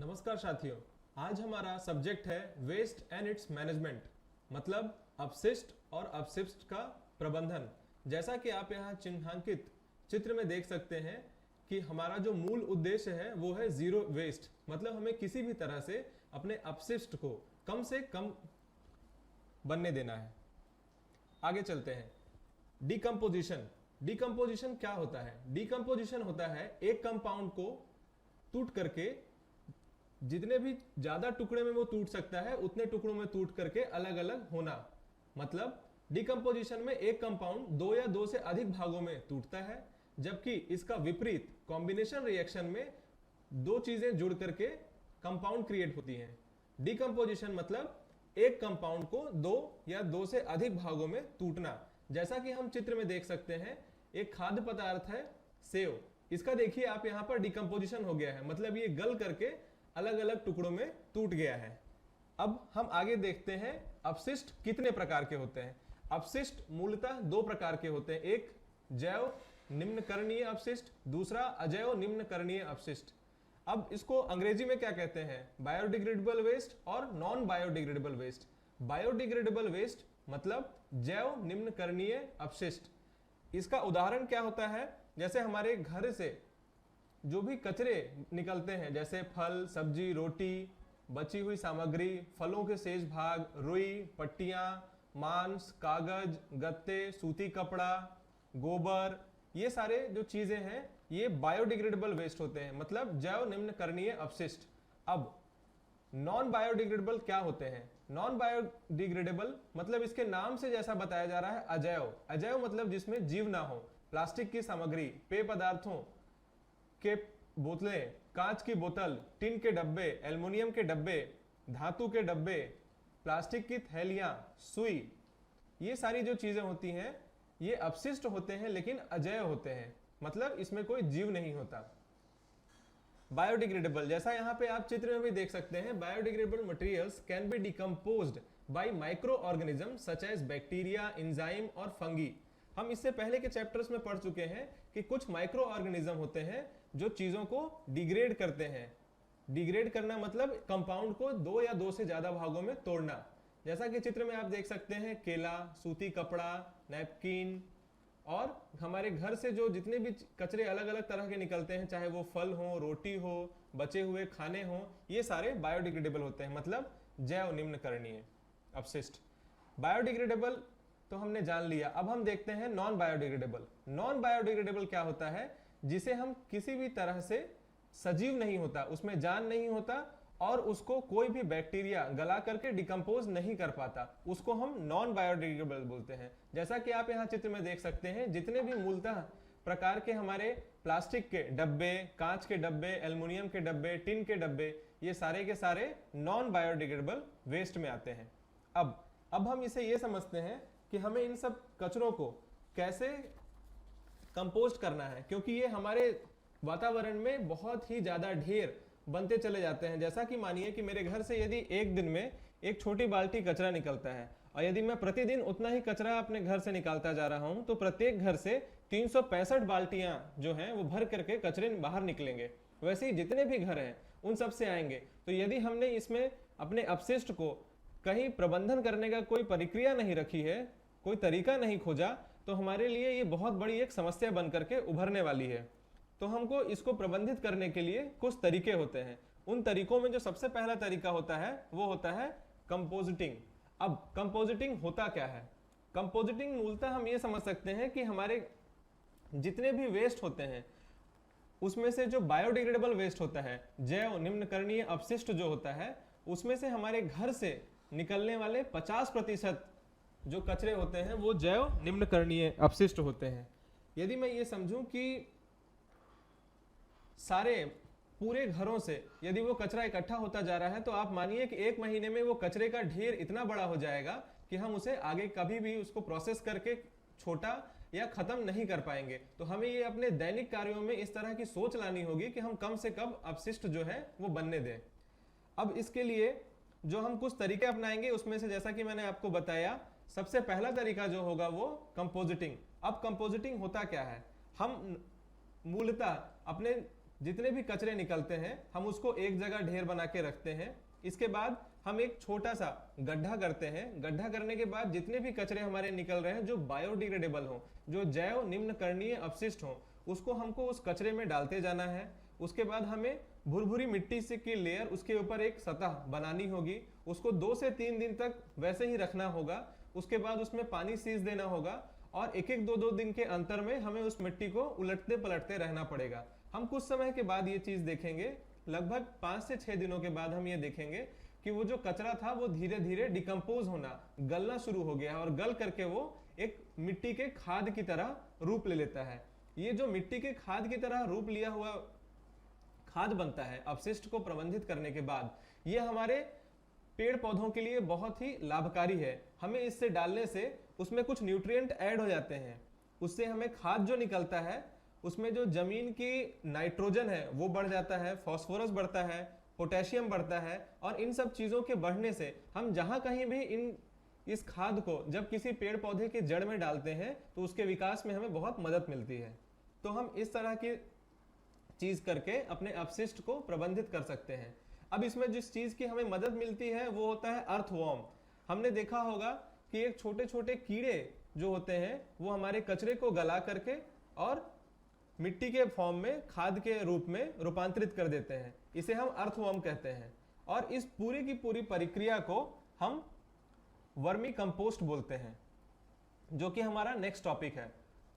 नमस्कार साथियों। आज हमारा सब्जेक्ट है वेस्ट एंड इट्स मैनेजमेंट, मतलब अपशिष्ट और अपशिष्ट का प्रबंधन। जैसा कि आप यहाँ चिन्हांकित चित्र में देख सकते हैं कि हमारा जो मूल उद्देश्य है वो है जीरो वेस्ट, मतलब हमें किसी भी तरह से अपने अपशिष्ट को कम से कम बनने देना है। आगे चलते हैं। डिकम्पोजिशन। डिकम्पोजिशन क्या होता है? डिकम्पोजिशन होता है एक कंपाउंड को टूट करके, जितने भी ज्यादा टुकड़े में वो टूट सकता है उतने टुकड़ों में टूट करके अलग अलग होना। मतलब डिकम्पोजिशन में एक कंपाउंड दो या दो से अधिक भागों में टूटता है, जबकि इसका विपरीत कॉम्बिनेशन रिएक्शन में दो चीजें जुड़ करके कंपाउंड क्रिएट होती हैं। डिकम्पोजिशन मतलब एक कंपाउंड को दो या दो से अधिक भागों में टूटना। जैसा कि हम चित्र में देख सकते हैं, एक खाद्य पदार्थ है सेव। इसका देखिए आप यहाँ पर डिकम्पोजिशन हो गया है, मतलब ये गल करके अलग अलग टुकड़ों में टूट गया है। अब हम आगे देखते हैं अपशिष्ट कितने प्रकार के होते हैं। अपशिष्ट मूलतः दो प्रकार के होते हैं, एक जैव निम्नकरणीय अपशिष्ट, दूसरा अजैव निम्नकरणीय अपशिष्ट। अब इसको अंग्रेजी में क्या कहते हैं? बायोडिग्रेडेबल वेस्ट और non biodegradable waste. Biodegradable waste मतलब जैव निम्नकरणीय अपशिष्ट। इसका उदाहरण क्या होता है? जैसे हमारे घर से जो भी कचरे निकलते हैं, जैसे फल, सब्जी, रोटी, बची हुई सामग्री, फलों के शेष भाग, रुई, पट्टियां, मांस, कागज, गत्ते, सूती कपड़ा, गोबर, ये सारे जो चीजें हैं ये बायोडिग्रेडेबल वेस्ट होते हैं, मतलब जैव निम्नकरणीय अपशिष्ट। अब नॉन बायोडिग्रेडेबल क्या होते हैं? नॉन बायोडिग्रेडेबल मतलब इसके नाम से जैसा बताया जा रहा है अजैव। अजैव मतलब जिसमें जीव ना हो। प्लास्टिक की सामग्री, पेय पदार्थों के बोतलें, कांच की बोतल, टिन के डब्बे, एल्युमिनियम के डब्बे, धातु के डब्बे, प्लास्टिक की थैलियां, सुई, ये सारी जो चीजें होती हैं ये अपशिष्ट होते हैं लेकिन अजैव होते हैं, मतलब इसमें कोई जीव नहीं होता। बायोडिग्रेडेबल, जैसा यहाँ पे आप चित्र में भी देख सकते हैं, biodegradable materials can be decomposed by micro organism such as bacteria, enzyme और फंगी। हम इससे पहले के चैप्टर्स में पढ़ चुके हैं कि कुछ माइक्रो ऑर्गेनिज्म होते हैं जो चीजों को डिग्रेड करते हैं। डिग्रेड करना मतलब कंपाउंड को दो या दो से ज्यादा भागों में तोड़ना। जैसा कि चित्र में आप देख सकते हैं, केला, सूती कपड़ा, नैपकिन और हमारे घर से जो जितने भी कचरे अलग अलग तरह के निकलते हैं, चाहे वो फल हो, रोटी हो, बचे हुए खाने हो, ये सारे बायोडिग्रेडेबल होते हैं, मतलब जैव निम्नकरणीय अपशिष्ट। बायोडिग्रेडेबल तो हमने जान लिया। अब हम देखते हैं नॉन बायोडिग्रेडेबल। नॉन बायोडिग्रेडेबल क्या होता है? जिसे हम किसी भी तरह से सजीव नहीं होता, उसमें जान नहीं होता और उसको कोई भी बैक्टीरिया गला करके डिकम्पोज नहीं कर पाता, उसको हम नॉन बायोडिग्रेडेबल बोलते हैं। जैसा कि आप यहाँ चित्र में देख सकते हैं, जितने भी मूलतः प्रकार के हमारे प्लास्टिक के डब्बे, कांच के डब्बे, एल्युमिनियम के डब्बे, टिन के डब्बे, ये सारे के सारे नॉन बायोडिग्रेडेबल वेस्ट में आते हैं। अब हम इसे ये समझते हैं कि हमें इन सब कचरों को कैसे कंपोस्ट करना है, क्योंकि ये हमारे वातावरण में बहुत ही ज्यादा ढेर बनते चले जाते हैं। जैसा कि मानिए कि मेरे घर से यदि एक दिन में एक छोटी बाल्टी कचरा निकलता है और यदि मैं प्रतिदिन उतना ही कचरा अपने घर से निकालता जा रहा हूं, तो प्रत्येक घर से 365 बाल्टियां जो हैं वो भर करके कचरे बाहर निकलेंगे। वैसे ही जितने भी घर हैं उन सब से आएंगे। तो यदि हमने इसमें अपने अपशिष्ट को कहीं प्रबंधन करने का कोई प्रक्रिया नहीं रखी है, कोई तरीका नहीं खोजा, तो हमारे लिए ये बहुत बड़ी एक समस्या बन करके उभरने वाली है। तो हमको इसको प्रबंधित करने के लिए कुछ तरीके होते हैं। उन तरीकों में जो सबसे पहला तरीका होता है वो होता है कंपोजिटिंग। अब कंपोजिटिंग होता क्या है? कंपोजिटिंग मूलतः हम ये समझ सकते हैं कि हमारे जितने भी वेस्ट होते हैं उसमें से जो बायोडिग्रेडेबल वेस्ट होता है, जैव निम्नकरणीय अपशिष्ट जो होता है, उसमें से हमारे घर से निकलने वाले 50% जो कचरे होते हैं वो जैव निम्नकरणीय अपशिष्ट होते हैं। यदि मैं ये समझूं कि सारे पूरे घरों से यदि वो कचरा इकट्ठा होता जा रहा है, तो आप मानिए कि एक महीने में वो कचरे का ढेर इतना बड़ा हो जाएगा कि हम उसे आगे कभी भी उसको प्रोसेस करके छोटा या खत्म नहीं कर पाएंगे। तो हमें ये अपने दैनिक कार्यों में इस तरह की सोच लानी होगी कि हम कम से कम अपशिष्ट जो है वो बनने दें। अब इसके लिए जो हम कुछ तरीके अपनाएंगे उसमें से जैसा कि मैंने आपको बताया, सबसे पहला तरीका जो होगा वो कंपोजिटिंग। अब कंपोजिटिंग होता क्या है? हम मूलतः अपने जितने भी कचरे निकलते हैं हम उसको एक जगह ढेर बना के रखते हैं। इसके बाद हम एक छोटा सा गड्ढा करते हैं। गड्ढा करने के बाद जितने भी कचरे हमारे निकल रहे हैं जो बायोडिग्रेडेबल हो, जो जैव निम्नकरणीय अपशिष्ट हो, उसको हमको उस कचरे में डालते जाना है। उसके बाद हमें भुरभुरी मिट्टी से की लेयर, उसके ऊपर एक सतह बनानी होगी। उसको 2 से 3 दिन तक वैसे ही रखना होगा। उसके बाद उसमें पानी सींच देना होगा और एक एक 2-2 दिन के अंतर में हमें उस मिट्टी को उलटते पलटते रहना पड़ेगा। हम कुछ समय के बाद ये चीज देखेंगे, लगभग 5 से 6 दिनों के बाद हम ये देखेंगे कि वो जो कचरा था वो धीरे धीरे डिकम्पोज होना, गलना शुरू हो गया और गल करके वो एक मिट्टी के खाद की तरह रूप ले लेता है। ये जो मिट्टी के खाद की तरह रूप लिया हुआ खाद बनता है अपशिष्ट को प्रबंधित करने के बाद, ये हमारे पेड़ पौधों के लिए बहुत ही लाभकारी है। हमें इससे डालने से उसमें कुछ न्यूट्रिएंट ऐड हो जाते हैं। उससे हमें खाद जो निकलता है उसमें जो जमीन की नाइट्रोजन है वो बढ़ जाता है, फास्फोरस बढ़ता है, पोटेशियम बढ़ता है और इन सब चीजों के बढ़ने से हम जहां कहीं भी इस खाद को जब किसी पेड़ पौधे की जड़ में डालते हैं तो उसके विकास में हमें बहुत मदद मिलती है। तो हम इस तरह की चीज करके अपने अपशिष्ट को प्रबंधित कर सकते हैं। अब इसमें जिस चीज की हमें मदद मिलती है वो होता है अर्थवॉर्म। हमने देखा होगा कि एक छोटे छोटे कीड़े जो होते हैं वो हमारे कचरे को गला करके और मिट्टी के फॉर्म में खाद के रूप में रूपांतरित कर देते हैं। इसे हम अर्थवॉर्म कहते हैं। और इस पूरी की पूरी प्रक्रिया को हम वर्मी कंपोस्ट बोलते हैं, जो कि हमारा नेक्स्ट टॉपिक है।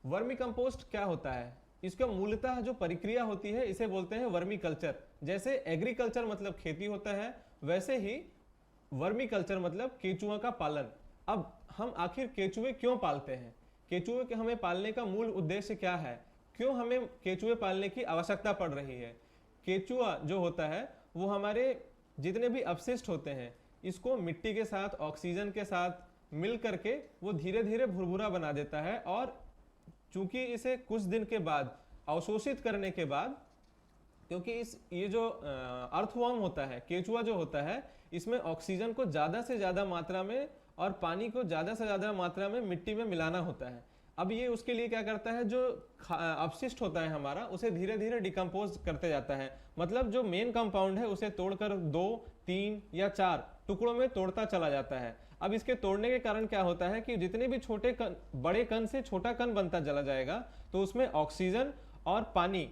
वर्मी कंपोस्ट क्या होता है? इसका मूलतः जो प्रक्रिया होती है इसे बोलते हैं वर्मी कल्चर। जैसे एग्रीकल्चर मतलब खेती होता है, वैसे ही वर्मी कल्चर मतलब केचुआ का पालन। अब हम आखिर केचुए क्यों पालते हैं? केचुए के हमें पालने का मूल उद्देश्य क्या है? क्यों हमें केचुए पालने की आवश्यकता पड़ रही है? केचुआ जो होता है वो हमारे जितने भी अपशिष्ट होते हैं इसको मिट्टी के साथ, ऑक्सीजन के साथ मिल करके वो धीरे धीरे भुरभुरा बना देता है। और चूंकि इसे कुछ दिन के बाद अवशोषित करने के बाद, क्योंकि ये जो अर्थवॉर्म होता है, केचुआ जो होता है, इसमें ऑक्सीजन को ज्यादा से ज्यादा मात्रा में और पानी को ज्यादा से ज्यादा मात्रा में मिट्टी में मिलाना होता है। अब ये उसके लिए क्या करता है, जो अपशिष्ट होता है हमारा उसे धीरे धीरे डिकम्पोज करते जाता है। मतलब जो मेन कंपाउंड है उसे तोड़कर 2, 3 या 4 टुकड़ों में तोड़ता चला जाता है। अब इसके तोड़ने के कारण क्या होता है कि जितने भी छोटे कण, बड़े कण से छोटा कण बनता चला जाएगा तो उसमें ऑक्सीजन और पानी,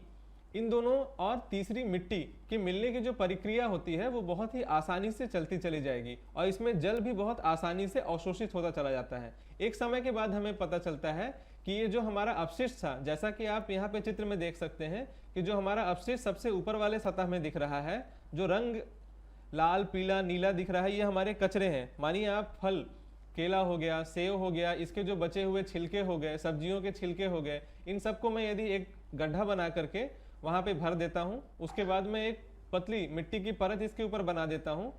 इन दोनों और तीसरी मिट्टी की मिलने की जो प्रक्रिया होती है वो बहुत ही आसानी से चलती चली जाएगी और इसमें जल भी बहुत आसानी से अवशोषित होता चला जाता है। एक समय के बाद हमें पता चलता है कि ये जो हमारा अपशिष्ट था, जैसा कि आप यहाँ पे चित्र में देख सकते हैं कि जो हमारा अपशिष्ट सबसे ऊपर वाले सतह में दिख रहा है, जो रंग लाल, पीला, नीला दिख रहा है, ये हमारे कचरे हैं। मानिए आप फल, केला हो गया, सेव हो गया, इसके जो बचे हुए छिलके हो गए, सब्जियों के छिलके हो गए, इन सबको मैं यदि एक गड्ढा बना करके वहां पे भर देता हूं, उसके बाद मैं एक पतली मिट्टी की परत इसके ऊपर बना देता हूं,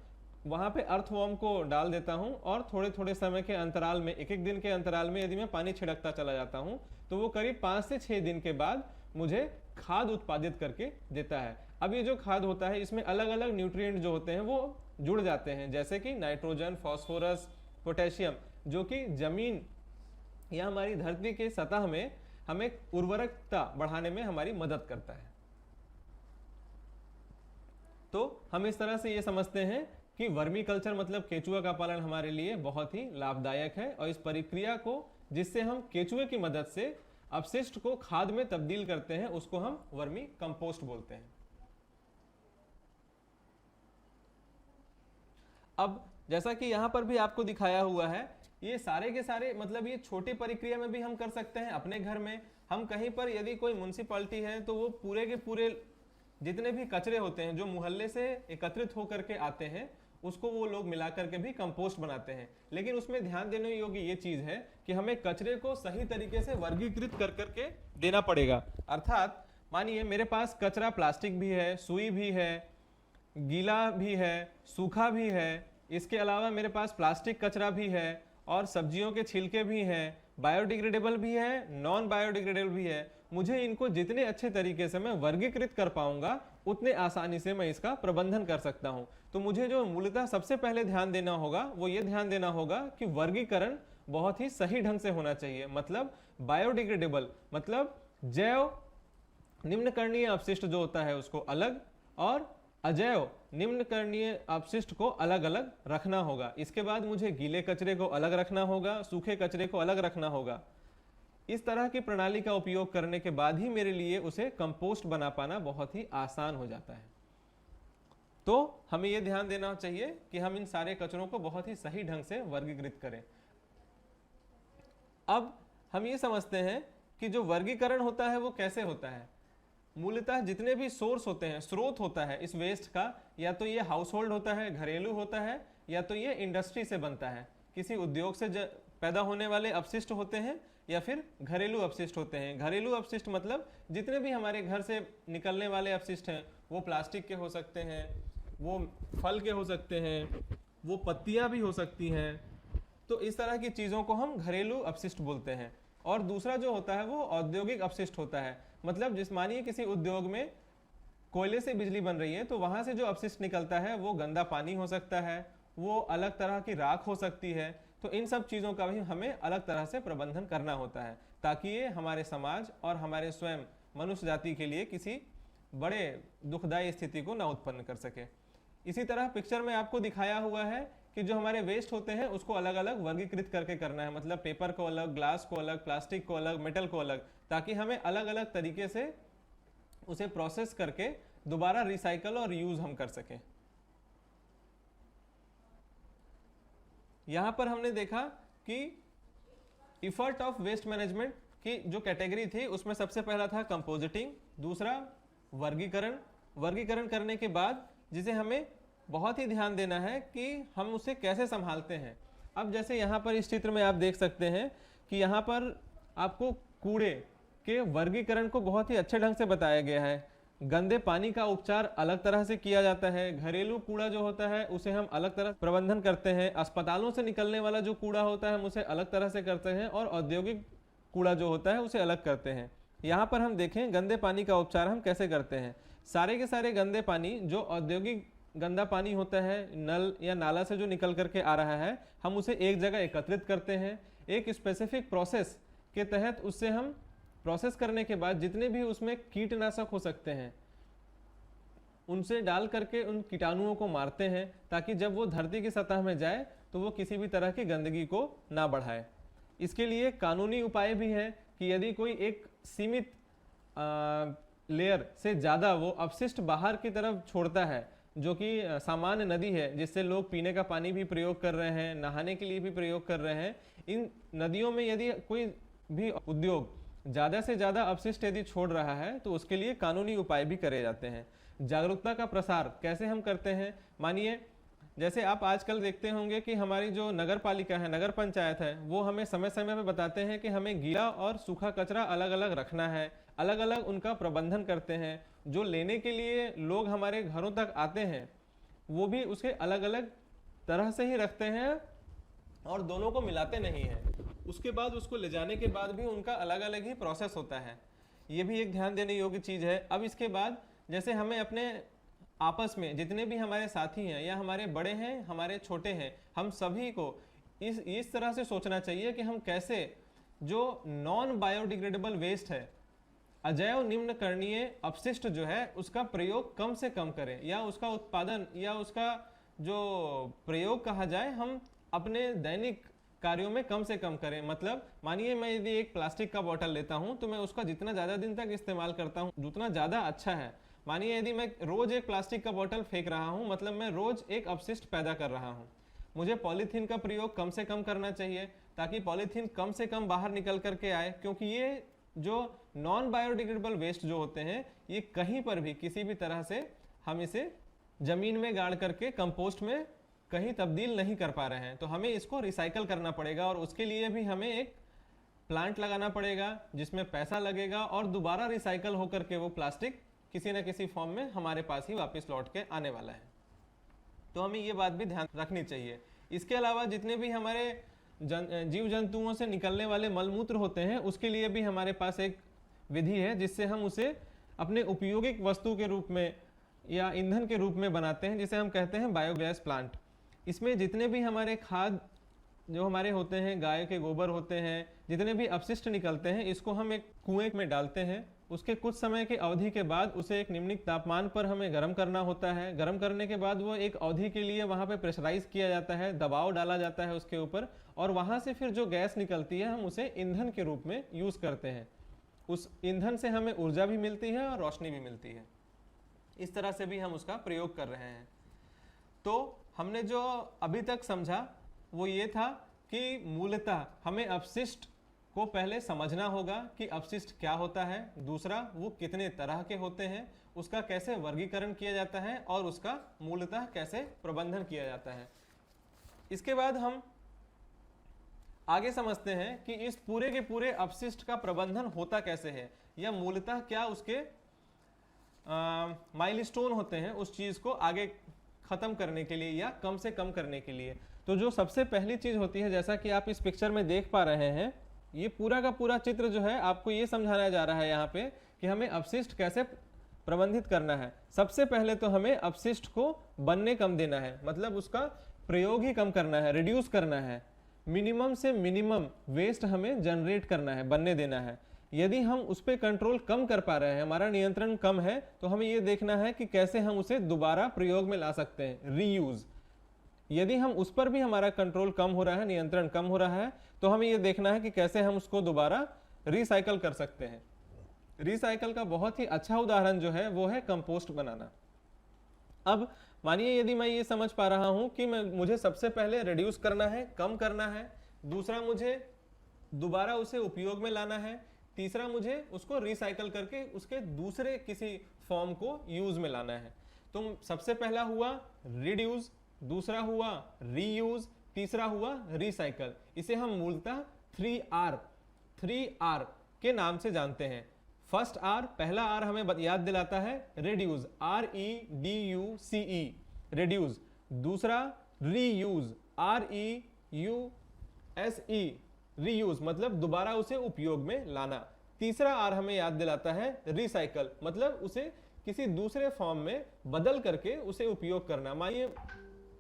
वहां पे अर्थवॉर्म को डाल देता हूं और थोड़े थोड़े समय के अंतराल में, एक एक दिन के अंतराल में यदि मैं पानी छिड़कता चला जाता हूं तो वो करीब 5 से 6 दिन के बाद मुझे खाद उत्पादित करके देता है। अब ये जो खाद होता है इसमें अलग अलग न्यूट्रिएंट जो होते हैं वो जुड़ जाते हैं, जैसे कि नाइट्रोजन, फास्फोरस, पोटेशियम, जो कि जमीन या हमारी धरती के सतह में हमें उर्वरकता बढ़ाने में हमारी मदद करता है। तो हम इस तरह से ये समझते हैं कि वर्मी कल्चर मतलब केचुआ का पालन हमारे लिए बहुत ही लाभदायक है और इस प्रक्रिया को जिससे हम केचुए की मदद से अपशिष्ट को खाद में तब्दील करते हैं उसको हम वर्मी कंपोस्ट बोलते हैं। अब जैसा कि यहां पर भी आपको दिखाया हुआ है, ये सारे के सारे मतलब ये छोटी प्रक्रिया में भी हम कर सकते हैं अपने घर में। हम कहीं पर यदि कोई म्युनिसिपैलिटी है तो वो पूरे के पूरे जितने भी कचरे होते हैं जो मोहल्ले से एकत्रित होकर के आते हैं उसको वो लोग मिला करके भी कंपोस्ट बनाते हैं। लेकिन उसमें ध्यान देने योग्य ये चीज है कि हमें कचरे को सही तरीके से वर्गीकृत कर करके देना पड़ेगा। अर्थात मानिए मेरे पास कचरा प्लास्टिक भी है, सुई भी है, गीला भी है, सूखा भी है, इसके अलावा मेरे पास प्लास्टिक कचरा भी है और सब्जियों के छिलके भी हैं, बायोडिग्रेडेबल भी है, नॉन बायोडिग्रेडेबल भी है। मुझे इनको जितने अच्छे तरीके से मैं वर्गीकृत कर पाऊंगा उतने आसानी से मैं इसका प्रबंधन कर सकता हूं। तो मुझे जो मूलतः सबसे पहले ध्यान देना होगा वो ये ध्यान देना होगा कि वर्गीकरण बहुत ही सही ढंग से होना चाहिए। मतलब बायोडिग्रेडेबल मतलब जैव निम्नकरणीय अपशिष्ट जो होता है उसको अलग, और अजैव निम्नकरणीय अपशिष्ट को अलग अलग रखना होगा। इसके बाद मुझे गीले कचरे को अलग रखना होगा, सूखे कचरे को अलग रखना होगा। इस तरह की प्रणाली का उपयोग करने के बाद ही मेरे लिए उसे कंपोस्ट बना पाना बहुत ही आसान हो जाता है। तो हमें यह ध्यान देना चाहिए कि हम इन सारे कचरों को बहुत ही सही ढंग से वर्गीकृत करें। अब हम ये समझते हैं कि जो वर्गीकरण होता है वो कैसे होता है। मूलतः जितने भी सोर्स होते हैं, स्रोत होता है इस वेस्ट का, या तो ये हाउस होल्ड होता है, घरेलू होता है, या तो ये इंडस्ट्री से बनता है, किसी उद्योग से पैदा होने वाले अपशिष्ट होते हैं, या फिर घरेलू अपशिष्ट होते हैं। घरेलू अपशिष्ट मतलब जितने भी हमारे घर से निकलने वाले अपशिष्ट हैं, वो प्लास्टिक के हो सकते हैं, वो फल के हो सकते हैं, वो पत्तियां भी हो सकती हैं। तो इस तरह की चीज़ों को हम घरेलू अपशिष्ट बोलते हैं। और दूसरा जो होता है वो औद्योगिक अपशिष्ट होता है। मतलब जिस मानिए किसी उद्योग में कोयले से बिजली बन रही है, तो वहाँ से जो अपशिष्ट निकलता है वो गंदा पानी हो सकता है, वो अलग तरह की राख हो सकती है। तो इन सब चीज़ों का भी हमें अलग तरह से प्रबंधन करना होता है, ताकि ये हमारे समाज और हमारे स्वयं मनुष्य जाति के लिए किसी बड़े दुखदायी स्थिति को ना उत्पन्न कर सके। इसी तरह पिक्चर में आपको दिखाया हुआ है कि जो हमारे वेस्ट होते हैं उसको अलग अलग वर्गीकृत करके करना है। मतलब पेपर को अलग, ग्लास को अलग, प्लास्टिक को अलग, मेटल को अलग, ताकि हमें अलग अलग तरीके से उसे प्रोसेस करके दोबारा रिसाइकल और यूज हम कर सकें। यहां पर हमने देखा कि इफर्ट ऑफ वेस्ट मैनेजमेंट की जो कैटेगरी थी उसमें सबसे पहला था कंपोजिटिंग, दूसरा वर्गीकरण। वर्गीकरण करने के बाद जिसे हमें बहुत ही ध्यान देना है कि हम उसे कैसे संभालते हैं। अब जैसे यहाँ पर इस चित्र में आप देख सकते हैं कि यहाँ पर आपको कूड़े के वर्गीकरण को बहुत ही अच्छे ढंग से बताया गया है। गंदे पानी का उपचार अलग तरह से किया जाता है, घरेलू कूड़ा जो होता है उसे हम अलग तरह प्रबंधन करते हैं, अस्पतालों से निकलने वाला जो कूड़ा होता है हम उसे अलग तरह से करते हैं, और औद्योगिक कूड़ा जो होता है उसे अलग करते हैं। यहाँ पर हम देखें गंदे पानी का उपचार हम कैसे करते हैं। सारे के सारे गंदे पानी जो औद्योगिक गंदा पानी होता है, नल या नाला से जो निकल करके आ रहा है, हम उसे एक जगह एकत्रित करते हैं। एक स्पेसिफिक प्रोसेस के तहत उससे हम प्रोसेस करने के बाद जितने भी उसमें कीटनाशक हो सकते हैं उनसे डाल करके उन कीटाणुओं को मारते हैं, ताकि जब वो धरती की सतह में जाए तो वो किसी भी तरह की गंदगी को ना बढ़ाए। इसके लिए कानूनी उपाय भी है कि यदि कोई एक सीमित लेयर से ज़्यादा वो अपशिष्ट बाहर की तरफ छोड़ता है, जो कि सामान्य नदी है जिससे लोग पीने का पानी भी प्रयोग कर रहे हैं, नहाने के लिए भी प्रयोग कर रहे हैं, इन नदियों में यदि कोई भी उद्योग ज़्यादा से ज़्यादा अपशिष्ट यदि छोड़ रहा है तो उसके लिए कानूनी उपाय भी करे जाते हैं। जागरूकता का प्रसार कैसे हम करते हैं, मानिए जैसे आप आजकल देखते होंगे कि हमारी जो नगर पालिका है, नगर पंचायत है, वो हमें समय समय पर बताते हैं कि हमें गीला और सूखा कचरा अलग अलग रखना है, अलग अलग उनका प्रबंधन करते हैं। जो लेने के लिए लोग हमारे घरों तक आते हैं वो भी उसके अलग अलग तरह से ही रखते हैं और दोनों को मिलाते नहीं हैं। उसके बाद उसको ले जाने के बाद भी उनका अलग अलग ही प्रोसेस होता है। ये भी एक ध्यान देने योग्य चीज़ है। अब इसके बाद जैसे हमें अपने आपस में जितने भी हमारे साथी हैं या हमारे बड़े हैं, हमारे छोटे हैं, हम सभी को इस तरह से सोचना चाहिए कि हम कैसे जो नॉन बायोडिग्रेडेबल वेस्ट है, अजैव निम्नकरणीय अपशिष्ट जो है, उसका प्रयोग कम से कम करें, या उसका उत्पादन या उसका जो प्रयोग कहा जाए हम अपने दैनिक कार्यों में कम से कम करें। मतलब मानिए मैं यदि एक प्लास्टिक का बोतल लेता हूं तो मैं उसका जितना ज़्यादा दिन तक इस्तेमाल करता हूं उतना ज़्यादा अच्छा है। मानिए यदि मैं रोज एक प्लास्टिक का बोतल फेंक रहा हूं, मतलब मैं रोज एक अपशिष्ट पैदा कर रहा हूं। मुझे पॉलीथीन का प्रयोग कम से कम करना चाहिए ताकि पॉलीथीन कम से कम बाहर निकल करके आए, क्योंकि ये जो नॉन बायोडिग्रेडेबल वेस्ट जो होते हैं ये कहीं पर भी किसी भी तरह से हम इसे जमीन में गाड़ करके कंपोस्ट में कहीं तब्दील नहीं कर पा रहे हैं। तो हमें इसको रिसाइकल करना पड़ेगा और उसके लिए भी हमें एक प्लांट लगाना पड़ेगा जिसमें पैसा लगेगा और दोबारा रिसाइकल होकर के वो प्लास्टिक किसी न किसी फॉर्म में हमारे पास ही वापस लौट के आने वाला है। तो हमें ये बात भी ध्यान रखनी चाहिए। इसके अलावा जितने भी हमारे जीव जंतुओं से निकलने वाले मलमूत्र होते हैं उसके लिए भी हमारे पास एक विधि है जिससे हम उसे अपने उपयोगिक वस्तु के रूप में या ईंधन के रूप में बनाते हैं, जिसे हम कहते हैं बायोगैस प्लांट। इसमें जितने भी हमारे खाद जो हमारे होते हैं, गाय के गोबर होते हैं, जितने भी अपशिष्ट निकलते हैं, इसको हम एक कुएं में डालते हैं उसके कुछ समय की अवधि के बाद उसे एक निम्न तापमान पर हमें गर्म करना होता है। गर्म करने के बाद वो एक अवधि के लिए वहाँ पे प्रेशराइज किया जाता है, दबाव डाला जाता है उसके ऊपर, और वहाँ से फिर जो गैस निकलती है हम उसे ईंधन के रूप में यूज़ करते हैं। उस ईंधन से हमें ऊर्जा भी मिलती है और रोशनी भी मिलती है। इस तरह से भी हम उसका प्रयोग कर रहे हैं। तो हमने जो अभी तक समझा वो ये था कि मूलतः हमें अपशिष्ट को पहले समझना होगा कि अपशिष्ट क्या होता है, दूसरा वो कितने तरह के होते हैं, उसका कैसे वर्गीकरण किया जाता है और उसका मूलतः कैसे प्रबंधन किया जाता है। इसके बाद हम आगे समझते हैं कि इस पूरे के पूरे अपशिष्ट का प्रबंधन होता कैसे है, या मूलतः क्या उसके माइलस्टोन होते हैं उस चीज को आगे खत्म करने के लिए या कम से कम करने के लिए। तो जो सबसे पहली चीज होती है, जैसा कि आप इस पिक्चर में देख पा रहे हैं, ये पूरा का पूरा चित्र जो है आपको ये समझाया जा रहा है यहाँ पे कि हमें अपशिष्ट कैसे प्रबंधित करना है। सबसे पहले तो हमें अपशिष्ट को बनने कम देना है, मतलब उसका प्रयोग ही कम करना है, रिड्यूस करना है। मिनिमम से मिनिमम वेस्ट हमें जनरेट करना है, बनने देना है। यदि हम उस पर कंट्रोल कम कर पा रहे हैं, हमारा नियंत्रण कम है, तो हमें ये देखना है कि कैसे हम उसे दोबारा प्रयोग में ला सकते हैं, रीयूज। यदि हम उस पर भी हमारा कंट्रोल कम हो रहा है, नियंत्रण कम हो रहा है, तो हमें ये देखना है कि कैसे हम उसको दोबारा रिसाइकल कर सकते हैं। रिसाइकल का बहुत ही अच्छा उदाहरण जो है वो है कंपोस्ट बनाना। अब मानिए यदि मैं ये समझ पा रहा हूं कि मुझे सबसे पहले रिड्यूस करना है, कम करना है, दूसरा मुझे दोबारा उसे उपयोग में लाना है, तीसरा मुझे उसको रिसाइकल करके उसके दूसरे किसी फॉर्म को यूज में लाना है। तो सबसे पहला हुआ रिड्यूस, दूसरा हुआ रीयूज, तीसरा हुआ रिसाइकल। इसे हम मूलतः 3R के नाम से जानते हैं। फर्स्ट आर, पहला आर हमें याद दिलाता है रिड्यूस, REDUCE, रिड्यूस। दूसरा रीयूज, REUSE, रीयूज, मतलब दोबारा उसे उपयोग में लाना। तीसरा आर हमें याद दिलाता है रिसाइकल, मतलब उसे किसी दूसरे फॉर्म में बदल करके उसे उपयोग करना। मानिए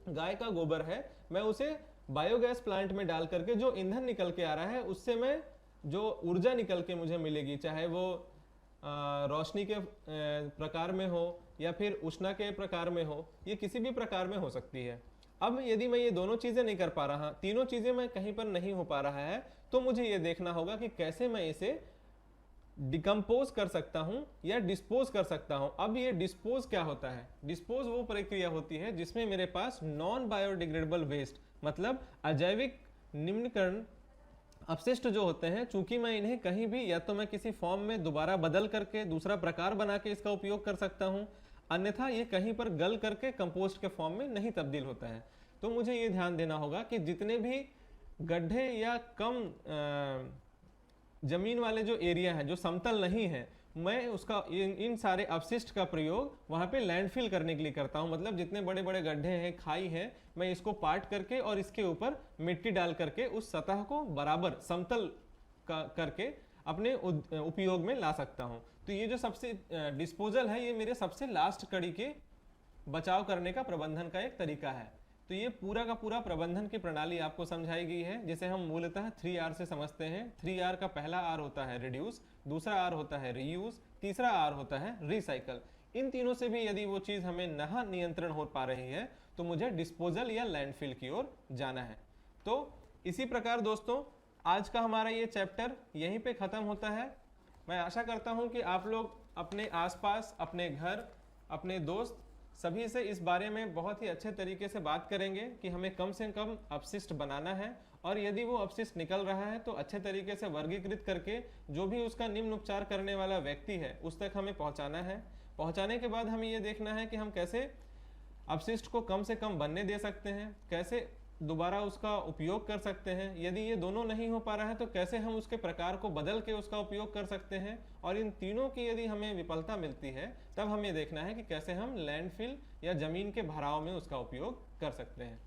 गाय का गोबर है, मैं उसे बायोगैस प्लांट में डाल करके जो ईंधन निकल के आ रहा है उससे मैं जो ऊर्जा निकल के मुझे मिलेगी, चाहे वो रोशनी के प्रकार में हो या फिर उष्णा के प्रकार में हो, ये किसी भी प्रकार में हो सकती है। अब यदि मैं ये दोनों चीजें नहीं कर पा रहा, तीनों चीजें मैं कहीं पर नहीं हो पा रहा है, तो मुझे ये देखना होगा कि कैसे मैं इसे डिकम्पोज कर सकता हूं या डिस्पोज कर सकता हूं। अब ये डिस्पोज क्या होता है? डिस्पोज वो प्रक्रिया होती है जिसमें मेरे पास नॉन बायोडिग्रेडेबल वेस्ट, मतलब अजैविक निम्नीकरण अपशिष्ट जो होते हैं, चूंकि मैं इन्हें कहीं भी या तो मैं किसी फॉर्म में दोबारा बदल करके दूसरा प्रकार बना के इसका उपयोग कर सकता हूं, अन्यथा ये कहीं पर गल करके कंपोस्ट के फॉर्म में नहीं तब्दील होता है। तो मुझे ये ध्यान देना होगा कि जितने भी गड्ढे या कम जमीन वाले जो एरिया है, जो समतल नहीं है, मैं उसका इन सारे अपशिष्ट का प्रयोग वहाँ पे लैंडफिल करने के लिए करता हूँ। मतलब जितने बड़े बड़े गड्ढे हैं, खाई है, मैं इसको पार्ट करके और इसके ऊपर मिट्टी डाल करके उस सतह को बराबर समतल करके अपने उपयोग में ला सकता हूँ। तो ये जो सबसे डिस्पोजल है, ये मेरे सबसे लास्ट कड़ी के बचाव करने का प्रबंधन का एक तरीका है। तो ये पूरा का पूरा प्रबंधन की प्रणाली आपको समझाई गई है, जिसे हम मूलतः 3R से समझते हैं। 3R का पहला R होता है रिड्यूस, दूसरा R होता है रीयूज, तीसरा R होता है रिसाइकल। इन तीनों से भी यदि वो चीज़ हमें न नियंत्रण हो पा रही है तो मुझे डिस्पोजल या लैंडफिल की ओर जाना है। तो इसी प्रकार दोस्तों, आज का हमारा ये चैप्टर यहीं पे ख़त्म होता है। मैं आशा करता हूँ कि आप लोग अपने आसपास, अपने घर, अपने दोस्त सभी से इस बारे में बहुत ही अच्छे तरीके से बात करेंगे कि हमें कम से कम अपशिष्ट बनाना है, और यदि वो अपशिष्ट निकल रहा है तो अच्छे तरीके से वर्गीकृत करके जो भी उसका निम्न उपचार करने वाला व्यक्ति है उस तक हमें पहुंचाना है। पहुंचाने के बाद हमें ये देखना है कि हम कैसे अपशिष्ट को कम से कम बनने दे सकते हैं, कैसे दोबारा उसका उपयोग कर सकते हैं। यदि ये दोनों नहीं हो पा रहा है तो कैसे हम उसके प्रकार को बदल के उसका उपयोग कर सकते हैं। और इन तीनों की यदि हमें विफलता मिलती है तब हमें देखना है कि कैसे हम लैंडफिल या जमीन के भराव में उसका उपयोग कर सकते हैं।